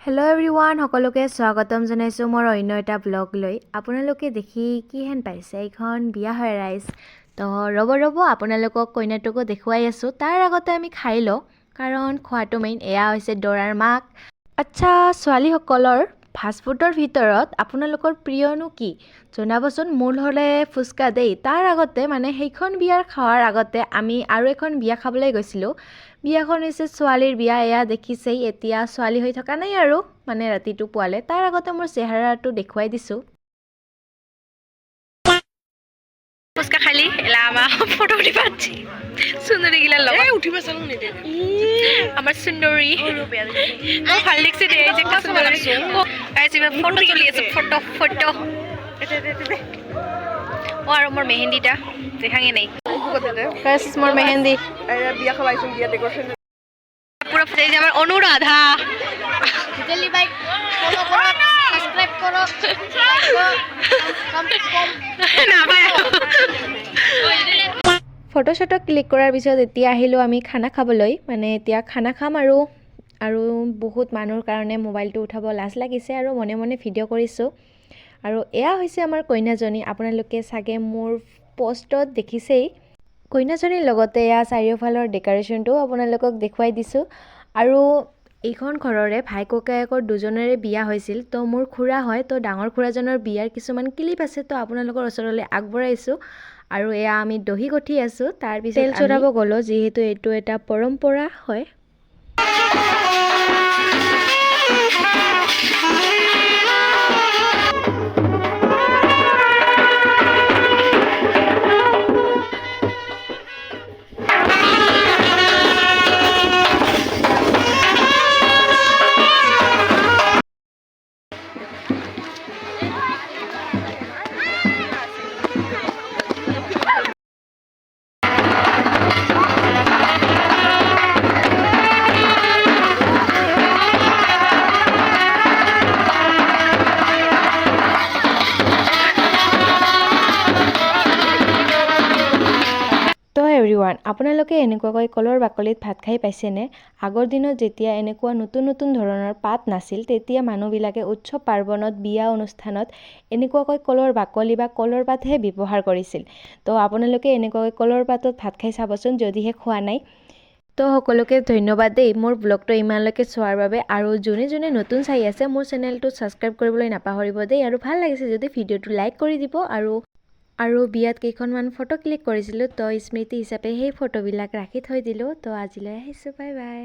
Hello' everyone সকলোকে স্বাগতম জনাইছোঁ মোৰ অন্য এটা ব্লগ লৈ। আপোনালোকে দেখি কি হেন পাইছে, এইখন বিয়া হয় ৰাইজ। তো ৰ'ব আপোনালোকক কইনাটোকো দেখুৱাই আছোঁ। তাৰ আগতে আমি খাই লওঁ, কাৰণ খোৱাটো মেইন। এয়া হৈছে দৰাৰ মাক। আচ্ছা, ছোৱালীসকলৰ ফাষ্টফুডৰ ভিতৰত আপোনালোকৰ প্ৰিয়নো কি জনাবচোন। মোৰ হ'লে ফুচকা দেই। তাৰ আগতে মানে সেইখন বিয়াৰ খোৱাৰ আগতে আমি আৰু এখন বিয়া খাবলৈ গৈছিলোঁ। বিয়াখন হৈছে ছোৱালীৰ বিয়া। এয়া দেখিছেই, এতিয়া ছোৱালী হৈ থকা নাই আৰু, মানে ৰাতিটো পোৱালে। তাৰ আগতে মোৰ চেহাৰাটো দেখুৱাই দিছোঁ। ফুচকা খালি এলা আমা ফটো উঠি পাচ্ছি সুন্দরী গিলা লগ এই উঠিবা চালু নি দে আমার সুন্দরী ও ভাল লাগছে দে এই যে একটা সুন্দরী গাইস এবার ফটো চলি আছে ফটো ও আর মোর মেহেন্দিটা দেখাঙ্গে নাই গাইস মোর মেহেন্দি এরা বিয়া খাওয়াইছুন বিয়া ডেকোরেশন পুরো এই যে আমার অনুরাধা দিল্লি ভাই ফলো করো সাবস্ক্রাইব করো না ভাই ফটো চটো ক্লিক কৰাৰ পিছত এতিয়া আহিলোঁ আমি খানা খাবলৈ। মানে এতিয়া খানা খাম আৰু বহুত মানুহৰ কাৰণে মোবাইলটো উঠাব লাজ লাগিছে আৰু মনে মনে ভিডিঅ' কৰিছোঁ। আৰু এয়া হৈছে আমাৰ কইনাজনী। আপোনালোকে চাগে মোৰ পষ্টত দেখিছেই। কইনাজনীৰ লগতে এয়া চাৰিওফালৰ ডেক'ৰেশ্যনটো আপোনালোকক দেখুৱাই দিছোঁ। আৰু এইখন ঘৰৰে ভাই ককায়েকৰ দুজনৰে বিয়া হৈছিল। তো মোৰ খুৰা হয়, তো ডাঙৰ খুৰাজনৰ বিয়াৰ কিছুমান ক্লিপ আছে, তো আপোনালোকৰ ওচৰলৈ আগবঢ়াইছোঁ। আৰু এয়া আমি দহি গঠি আছোঁ। তাৰপিছত তেল চৰাব গ'লোঁ, যিহেতু এইটো এটা পৰম্পৰা হয়। এভৰিৱান, আপোনালোকে এনেকুৱাকৈ কলৰ বাকলিত ভাত খাই পাইছেনে? আগৰ দিনত যেতিয়া এনেকুৱা নতুন ধৰণৰ পাত নাছিল, তেতিয়া মানুহবিলাকে উৎসৱ পাৰ্বণত বিয়া অনুষ্ঠানত এনেকুৱাকৈ কলৰ বাকলি বা কলৰ পাতহে ব্যৱহাৰ কৰিছিল। তো আপোনালোকে এনেকুৱাকৈ কলৰ পাতত ভাত খাই চাবচোন, যদিহে খোৱা নাই। তো সকলোকে ধন্যবাদ দেই মোৰ ব্লগটো ইমানলৈকে চোৱাৰ বাবে। আৰু যোনে নতুন চাই আছে মোৰ চেনেলটো ছাবস্ক্ৰাইব কৰিবলৈ নাপাহৰিব দেই। আৰু ভাল লাগিছে যদি ভিডিঅ'টো লাইক কৰি দিব। আৰু বিয়াত কেইখনমান ফটো ক্লিক কৰিছিলোঁ, তো স্মৃতি হিচাপে সেই ফটোবিলাক ৰাখি থৈ দিলোঁ। তো আজিলৈ আহিছোঁ, বাই বাই।